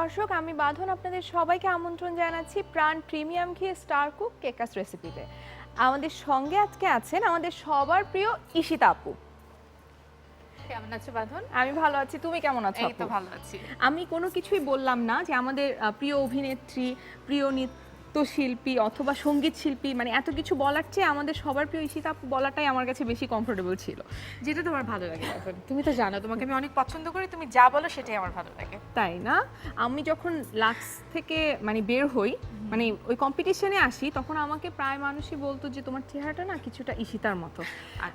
দর্শক, আমি বাঁধন আপনাদের সবাইকে আমন্ত্রণ জানাচ্ছি প্রাণ প্রিমিয়াম ঘি স্টার কুক কেকাস রেসিপিতে। আমাদের সঙ্গে আজকে আছেন আমাদের সবার প্রিয় ঈশিতা আপু। কেমন আছো বাঁধন? আমি ভালো আছি, তুমি কেমন আছো? এই তো ভালো আছি। আমি কোনো কিছুই বললাম না যে আমাদের প্রিয় অভিনেত্রী, প্রিয় নৃত্যশিল্পী অথবা সঙ্গীত শিল্পী, মানে এত কিছু বলার চেয়ে আমাদের সবার প্রিয় ঈশিতা আপু বলাটাই আমার কাছে বেশি কমফোর্টেবল ছিল। যেটা তোমার ভালো লাগে বাঁধন, তুমি তো জানো তোমাকে আমি অনেক পছন্দ করি, তুমি যা বলো সেটাই আমার ভালো লাগে। তাই না? আমি যখন লাক্স থেকে মানে বের হই, মানে ওই কম্পিটিশনে আসি, তখন আমাকে প্রায় মানুষই বলতো যে তোমার চেহারাটা না কিছুটা ঈশিতার মতো।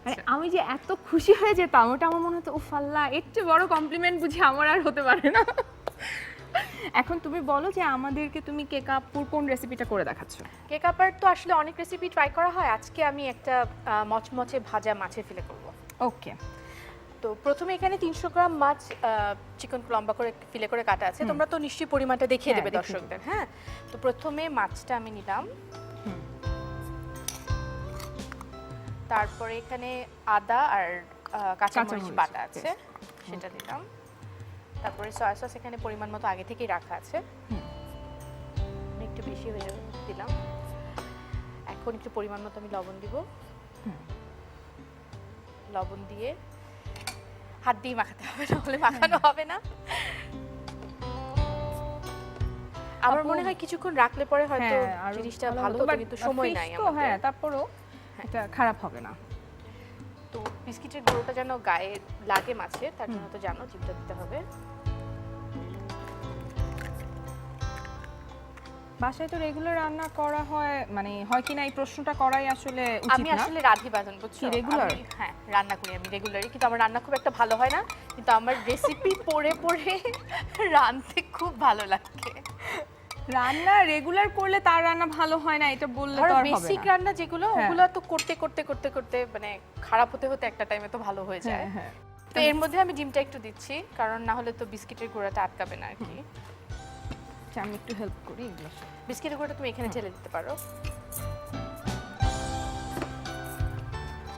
মানে আমি যে এত খুশি হয়ে যেতাম, ওটা আমার মনে হতো ও ফাল্লা, এর চেয়ে বড় কমপ্লিমেন্ট বুঝি আমার আর হতে পারে না। এখন তুমি বলো যে আমাদেরকে তুমি কেক আপুর কোন রেসিপিটা করে দেখাচ্ছ? কেক আপার তো আসলে অনেক রেসিপি ট্রাই করা হয়, আজকে আমি একটা মচমচে ভাজা মাছের ফিলে করব। ওকে, তো প্রথমে এখানে 300 গ্রাম মাছ চিকন লম্বা করে ফিলে করে কাটা আছে। তোমরা তো নিশ্চয়ই পরিমাণটা দেখিয়ে দেবে দর্শকদের। হ্যাঁ, তো প্রথমে মাছটা আমি নিলাম, তারপরে এখানে আদা আর কাঁচামরিচ বাটা আছে সেটা দিলাম, তারপরে সয়া সস এখানে পরিমাণ মতো আগে থেকেই রাখা আছে, একটু বেশি হয়ে যাবে দিলাম। এখন একটু পরিমাণ মতো আমি লবণ দিব, লবণ দিয়ে হাত দিয়ে মাখাতে হবে, নাহলে মাখানো হবে না। আমার মনে হয় কিছুক্ষণ রাখলে পরে হয়তো জিনিসটা ভালো হবে, কিন্তু সময় নাই আমাদের। হ্যাঁ, তারপরও এটা খারাপ হবে না। তো বিস্কিটের গুঁড়োটা যেন গায়ে লাগে মাছে, তার জন্য তো জানো চিপটা দিতে হবে। বাসায় তো রেগুলার রান্না করা হয়, মানে হয় কিনা এই প্রশ্নটা করাই আসলে উচিত না। আমি আসলে রাধি বাঁধন, বুঝছো? রেগুলার? হ্যাঁ, রান্না করি আমি রেগুলারই, কিন্তু আমার রান্না খুব একটা ভালো হয় না, কিন্তু আমার রেসিপি পড়ে পড়ে রাঁধতে খুব ভালো লাগে। রান্না রেগুলার করলে তার রান্না ভালো হয় না, এটা বললে তো আর হবে না। বেসিক রান্না যেগুলো, ওগুলো তো করতে করতে করতে করতে মানে খারাপ হতে হতে একটা টাইমে তো ভালো হয়ে যায়। হ্যাঁ। তো এর মধ্যে আমি ডিমটা একটু দিচ্ছি, কারণ না হলে তো বিস্কিটের গুঁড়াটা আটকাবে না আর কি। আমি একটু হেল্প করি এগুলো। বিস্কিটের গুঁড়োটা তুমি এখানে ঢেলে দিতে পারো।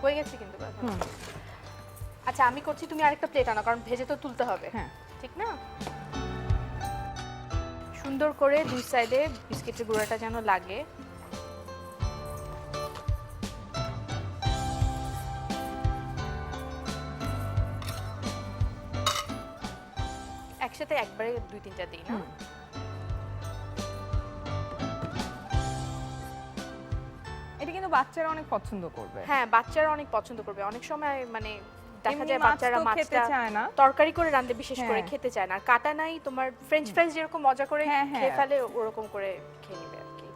হয়ে গেছে কিন্তু। আচ্ছা, আমি করছি, তুমি আরেকটা প্লেট আনো, কারণ ভেজে তো তুলতে হবে। হ্যাঁ, ঠিক না? সুন্দর করে দুই সাইডে বিস্কিটের গুঁড়াটা যেন লাগে। একসাথে একবারে 2-3টা দিই না। এটা কিন্তু বাচ্চারা অনেক পছন্দ করবে। হ্যাঁ, বাচ্চারা অনেক পছন্দ করবে। অনেক সময় মানে দেখা যায় বাচ্চারা মাছটা খেতে চায় না, তরকারি করে রাঁধলে বিশেষ করে খেতে চায় না, আর কাটা নাই তোমার ফ্রেঞ্চ ফ্রাইজ যেরকম মজা করে খেয়ে ফেলে, ওরকম করে খেয়ে নেবে আর কি।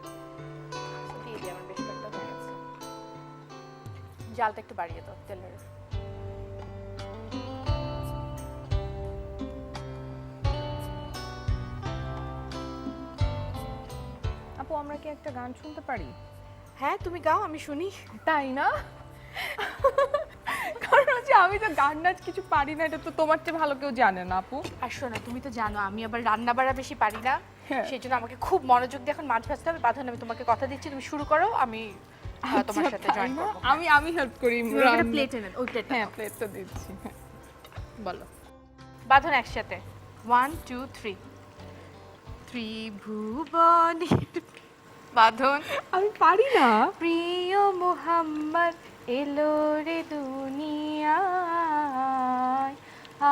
দিয়ে দিই, আমার বেশ কয়েকটা হয়ে গেছে। জালটা একটু বাড়িয়ে দাও তেলের। আপু, আমরা কি একটা গান শুনতে পারি? হ্যাঁ, তুমি গাও, আমি শুনি। তাই না? কারণ হচ্ছে আমি তো গান নাচ কিছু পারি না, এটা তো তোমার চেয়ে ভালো কেউ জানে না আপু। আর শোনো, তুমি তো জানো আমি আবার রান্না বাড়া বেশি পারি না, সেই জন্য আমাকে খুব মনোযোগ দিয়ে এখন মাছ ভাজতে হবে। বাঁধন, আমি তোমাকে কথা দিচ্ছি, তুমি শুরু করো, আমি তোমার সাথে জয়েন করব। আমি হেল্প করি। প্লেট এনে ওই প্লেট। হ্যাঁ, প্লেটটা দিচ্ছি। বলো বাঁধন একসাথে, 1 2 3। ত্রিভুবনের বাঁধন, আমি পারি না। প্রিয় মুহাম্মদ এলো রে দুনিয়ায়,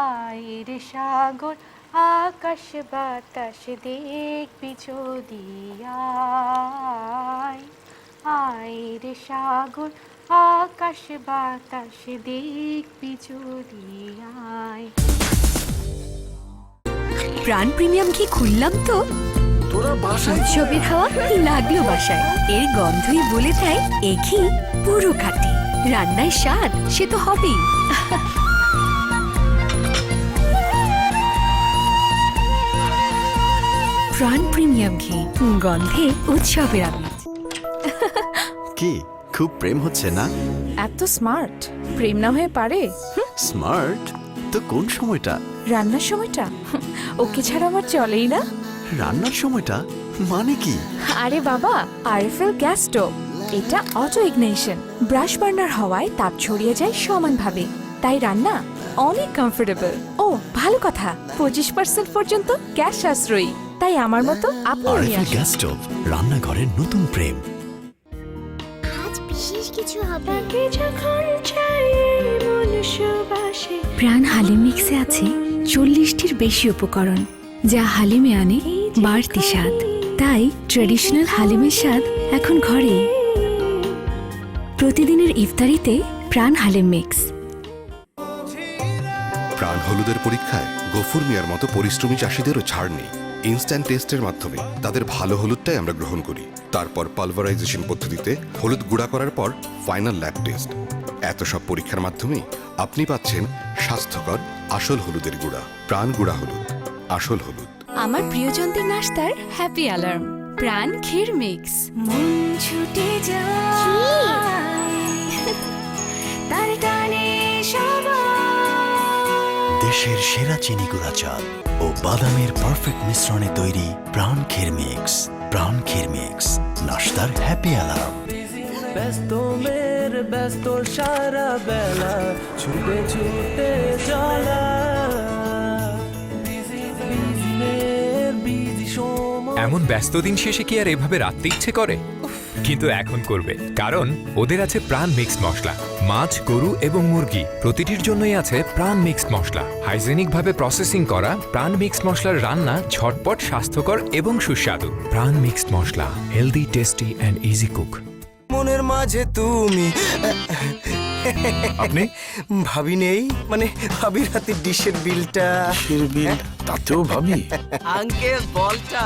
আয় রে সাগর আকাশ বাতাস দেখবি যদি, আয় রে সাগর আকাশ বাতাস দেখবি যদি। প্রাণ প্রিমিয়াম ঘি খুললাম তো, উৎসবের হাওয়া লাগলো বাসায়, এর গন্ধই বলে দেয় এ ঘি পুরো খাঁটি। রান্নায় স্বাদ সে তো হবেই। প্রাণ প্রিমিয়াম ঘি, গন্ধে উৎসবের আমেজ। কি খুব প্রেম হচ্ছে না? এত স্মার্ট, প্রেম না হয়ে পারে? স্মার্ট তো কোন সময়টা? রান্নার সময়টা, ওকে ছাড়া আমার চলেই না। রান্নার সময়টা মানে কি? আরে বাবা, আরএফএল গ্যাস স্টোভ, এটা অটো ইগনিশন, ব্রাশ বার্নার হওয়ায় তাপ ছড়িয়ে যায় সমানভাবে, তাই রান্না অনেক কমফোর্টেবল। ও ভালো কথা, 25% পর্যন্ত গ্যাস সাশ্রয়ী। তাই আমার মতো আপনিও নিয়ে আরএফএল আসুন। গ্যাস স্টোভ, রান্নাঘরের নতুন প্রেম। আজ বিশেষ কিছু হবে। প্রাণ হালিম মিক্সে আছে 40টির বেশি উপকরণ, যা হালিমে আনে বাড়তি স্বাদ। তাই ট্র্যাডিশনাল হালিমের স্বাদ এখন ঘরে। প্রতিদিনের ইফতারিতে প্রাণ হালিম মিক্স। প্রাণ হলুদের পরীক্ষায় গফুর মিয়ার মতো পরিশ্রমী চাষিদেরও ছাড় নেই। ইনস্ট্যান্ট টেস্টের মাধ্যমে তাদের ভালো হলুদটাই আমরা গ্রহণ করি, তারপর পালভারাইজেশন পদ্ধতিতে হলুদ গুঁড়া করার পর ফাইনাল ল্যাব টেস্ট। এত সব পরীক্ষার মাধ্যমে আপনি পাচ্ছেন স্বাস্থ্যকর আসল হলুদের গুঁড়া। প্রাণ গুঁড়া হলুদ, আসল হলুদ। আমার প্রিয়জনদের নাস্তার হ্যাপি অ্যালার্ম প্রাণ ক্ষীর মিক্স। মন ছুটে যায় তার টানে দেশের সেরা চিনি গুঁড়া চাল ও বাদামের পারফেক্ট মিশ্রণে তৈরি প্রাণ ক্ষীর মিক্স। প্রাণ ক্ষীর মিক্স, নাস্তার হ্যাপি অ্যালার্ম। ব্যস্ত মের ব্যস্ত সারা বেলা ছুটে ছুটে চলা এমন ব্যস্ত দিন শেষে কি আর এভাবে রাখতে ইচ্ছে করে? কিন্তু এখন করবে, কারণ ওদের আছে প্রাণ মিক্সড মশলা। মাছ, গরু এবং মুরগি প্রতিটির জন্যই আছে প্রাণ মিক্সড মশলা। হাইজেনিক ভাবে প্রসেসিং করা প্রাণ মিক্সড মশলার রান্না ঝটপট, স্বাস্থ্যকর এবং সুস্বাদু। প্রাণ mixed masala, healthy, tasty and easy cook. মনের মাঝে তুমি আপনি ভাবি নেই, মানে ভাবির হাতে ডিশের বিলটা। বিল তাতেও ভাবি? আঙ্কেল বলটা।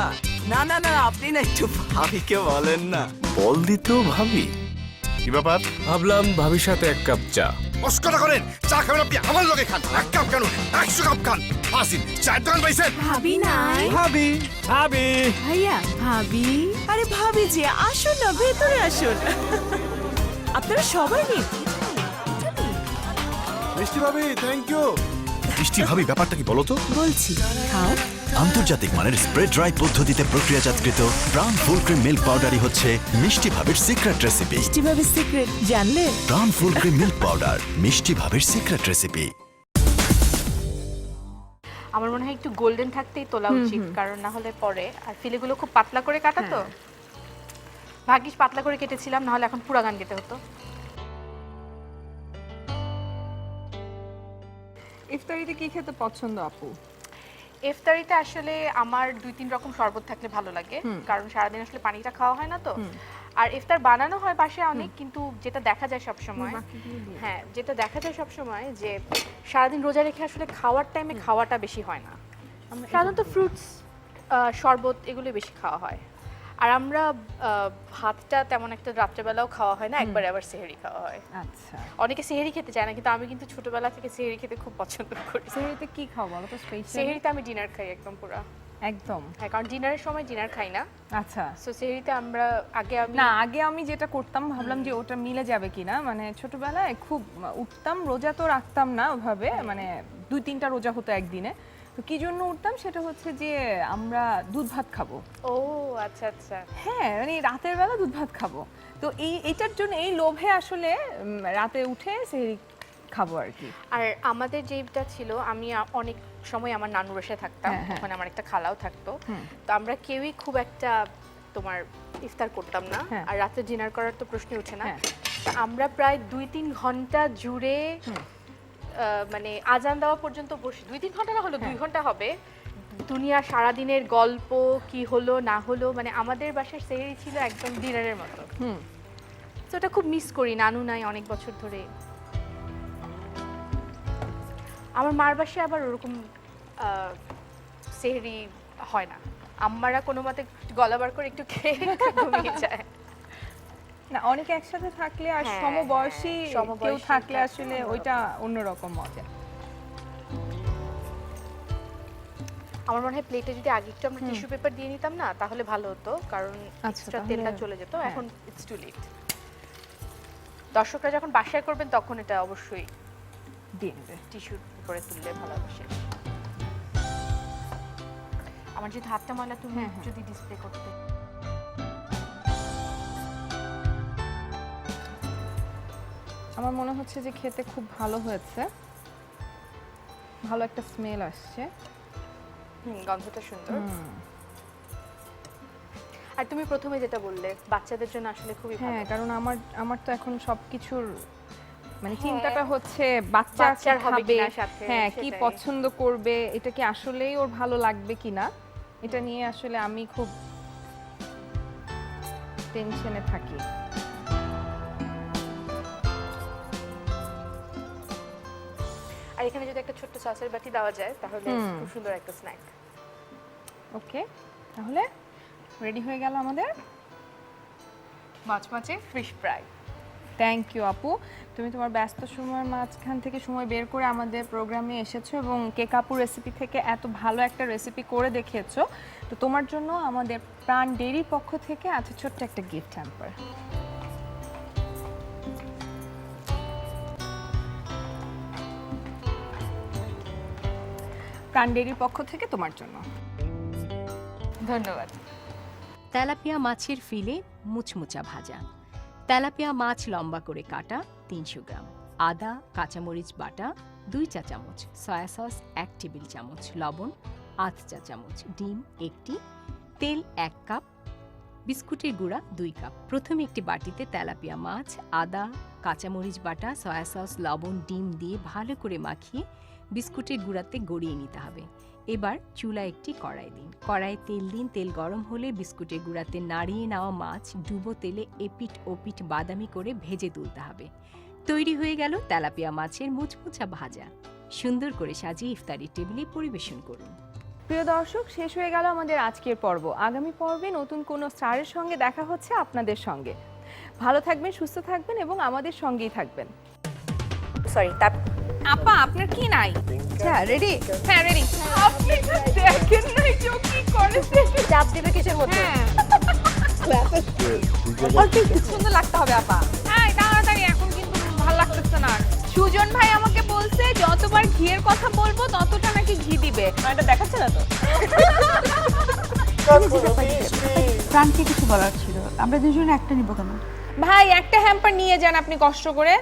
না না না, আপনি না একটু ভাবিকে বলেন না। বল দিতেও ভাবি? কি ব্যাপার? ভাবলাম ভাবির সাথে এক কাপ চা। মস্করা করেন? চা খাবেন আপনি আমার লগে খান। এক কাপ কেন, 100 কাপ খান। আসিন, চায়ের দোকান পাইছেন? ভাবি নাই ভাবি ভাবি ভাইয়া, ভাবি, আরে ভাবি যে আসুন না, ভেতরে আসুন। আপনারা সবাই নিন। মিষ্টি ভাবি, থ্যাংক ইউ। মিষ্টি ভাবি, ব্যাপারটা কি বলো তো? বলছি, খাও। আন্তর্জাতিক মানের স্প্রে ড্রাই পদ্ধতিতে প্রক্রিয়াজাতকৃত প্রাণ ফুল ক্রিম মিল্ক পাউডারই হচ্ছে মিষ্টি ভাবের সিক্রেট রেসিপি। কিভাবে সিক্রেট জানলে? প্রাণ ফুল ক্রিম মিল্ক পাউডার, মিষ্টি ভাবের সিক্রেট রেসিপি। আমার মনে হয় একটু গোল্ডেন থাকতেই তোলা উচিত, কারণ না হলে পরে আর ফিলেগুলো খুব পাতলা করে কাটা তো। ভাগ্যিস পাতলা করে কেটেছিলাম, না হলে এখন পুরা গান কেটে হতো। ইফতারিতে কি খেতে পছন্দ আপু? ইফতারিতে আসলে আমার 2-3 রকম শরবত থাকলে ভালো লাগে, কারণ সারাদিন আসলে পানিটা খাওয়া হয় না তো। আর ইফতার বানানো হয় বাসায় অনেক, কিন্তু যেটা দেখা যায় সব সময়, হ্যাঁ যেটা দেখা যায় সব সময় যে সারাদিন রোজা রেখে আসলে খাওয়ার টাইমে খাওয়াটা বেশি হয় না। সাধারণত ফ্রুটস, শরবত এগুলো বেশি খাওয়া হয়। আর আমরা ভাতটা তেমন একটা রাত্রেবেলাও খাওয়া হয় না, একবার আবার সেহরি খাওয়া হয়। আচ্ছা, অনেকে সেহরি খেতে চায় না, কিন্তু আমি কিন্তু ছোটবেলা থেকে সেহরি খেতে খুব পছন্দ করি। সেহরিতে কি খাও বলো তো? স্পেশাল সেহরিতে আমি ডিনার খাই একদম পুরো। একদম? হ্যাঁ, কারণ ডিনারের সময় ডিনার খাই না। আচ্ছা, সো সেহরিতে আমরা আগে আমি যেটা করতাম, ভাবলাম যে ওটা মিলে যাবে কিনা, মানে ছোটবেলায় খুব উঠতাম, রোজা তো রাখতাম না ওভাবে, মানে 2-3টা রোজা হতো একদিনে। তো কি জন্য উঠতাম সেটা হচ্ছে যে আমরা দুধ ভাত খাবো। ও আচ্ছা আচ্ছা, হ্যাঁ, মানে রাতের বেলা দুধ ভাত খাবো। তো এইটার জন্য, এই লোভে আসলে রাতে উঠে সেহরি খাবো আর কি। আর আমাদের যেটা ছিল, আমি অনেক সময় আমার নানুর বাসায় থাকতাম, ওখানে আমার একটা খালাও থাকতো। তো আমরা কেউই খুব একটা তোমার ইফতার করতাম না, আর রাতে ডিনার করার তো প্রশ্নই ওঠে না। আমরা প্রায় 2-3 ঘন্টা জুড়ে, মানে আজান দেওয়া পর্যন্ত বসে, 2-3 ঘন্টা না হলো 2 ঘন্টা হবে, দুনিয়ার সারাদিনের গল্প কি হলো না হলো, মানে আমাদের বাসার সেহরি ছিল একদম ডিনারের মতো। তো ওটা খুব মিস করি, নানু নাই অনেক বছর ধরে। আমার মার বাসায় আবার ওরকম সেহরি হয় না, আম্মারা কোনো মতে গলাবার করে একটু খেয়ে ঘুমিয়ে যায়। না, অনেকে একসাথে থাকলে আর সমবয়সী কেউ থাকলে আসলে ওইটা অন্যরকম মজা। আমার মনে হয় প্লেটে যদি আগে একটু আমরা টিস্যু পেপার দিয়ে নিতাম না, তাহলে ভালো হতো, কারণ এক্সট্রা তেলটা চলে যেত। এখন ইটস টু লেট। দর্শকরা যখন বাসায় করবেন তখন এটা অবশ্যই দিয়ে নেবে, টিস্যু করে তুললে ভালো হবে। আমার যদি হাতটা ময়লা, তুমি যদি ডিসপ্লে করতে। আমার মনে হচ্ছে যে খেতে খুব ভালো হয়েছে, ভালো একটা স্মেল আসছে। গন্ধটা সুন্দর। আর তুমি প্রথমে যেটা বললে বাচ্চাদের জন্য আসলে খুবই ভালো। হ্যাঁ, কারণ আমার তো এখন সবকিছুর মানে চিন্তাটা হচ্ছে বাচ্চা বাচ্চার হবে খাবে, কিনা সাথে, হ্যাঁ কি সেটাই। পছন্দ করবে, এটা কি আসলেই ওর ভালো লাগবে কিনা, এটা নিয়ে আসলে আমি খুব টেনশনে থাকি। আর এখানে যদি একটা ছোট্ট সসের বাটি দেওয়া যায় তাহলে খুব সুন্দর একটা স্ন্যাক। ওকে, তাহলে রেডি হয়ে গেল আমাদের মাছ ফিশ ফ্রাই। থ্যাংক ইউ আপু, তুমি তোমার ব্যস্ত সময়ের মাঝখান থেকে সময় বের করে আমাদের প্রোগ্রামে এসেছো এবং কেক আপু রেসিপি থেকে এত ভালো একটা রেসিপি করে দেখিয়েছো। তো তোমার জন্য আমাদের প্রাণ ডেইরির পক্ষ থেকে আছে ছোট্ট একটা গিফট হ্যাম্পার। প্রাণ ডেইরির পক্ষ থেকে তোমার জন্য। ধন্যবাদ। তেলাপিয়া মাছের ফিলে মুচমুচা ভাজা। তেলাপিয়া মাছ লম্বা করে কাটা 300 গ্রাম, আদা কাঁচামরিচ বাটা 2 চা চামচ, সয়া সস 1 টেবিল চামচ, লবণ আধ চা চামচ, ডিম 1টি, তেল 1 কাপ, বিস্কুটের গুঁড়া 2 কাপ। প্রথমে একটি বাটিতে তেলাপিয়া মাছ, আদা কাঁচামরিচ বাটা, সয়া সস, লবণ, ডিম দিয়ে ভালো করে মাখিয়ে বিস্কুটের গুঁড়াতে গড়িয়ে নিতে হবে। এবার চুলায় একটি কড়াই দিন, কড়াইয়ে তেল দিন, তেল গরম হলে বিস্কুটের গুঁড়াতে নাড়িয়ে নেওয়া মাছ ডুবো তেলে এপিট ওপিট বাদামি করে ভেজে তুলতে হবে। তৈরি হয়ে গেল তেলাপিয়া মাছের মুচমুচা ভাজা। সুন্দর করে সাজিয়ে ইফতারি টেবিলে পরিবেশন করুন। প্রিয় দর্শক, শেষ হয়ে গেল আমাদের আজকের পর্ব। আগামী পর্বে নতুন কোনো স্টারের সঙ্গে দেখা হচ্ছে আপনাদের সঙ্গে। ভালো থাকবেন, সুস্থ থাকবেন এবং আমাদের সঙ্গেই থাকবেন। সরি, তার আপা আপনার কি নাই? আচ্ছা রেডি? হ্যাঁ রেডি। আপনি তো দেখেন না কেউ কি করেছে? চাপ দিবে কিসের মধ্যে? হ্যাঁ, অল্প একটু সুন্দর লাগতে হবে আপা। হ্যাঁ তাড়াতাড়ি, এখন কিন্তু ভালো লাগতেছে না। সুজন ভাই আমাকে বলছে যতবার ঘিয়ের কথা বলবো ততটা নাকি ঘি দিবে। এটা দেখাচ্ছে না তো। প্রাণকে কিছু বলার ছিল, আমরা দুজনে একটা নিব কেন? ভাই একটা হ্যাম্পার নিয়ে যান আপনি কষ্ট করে।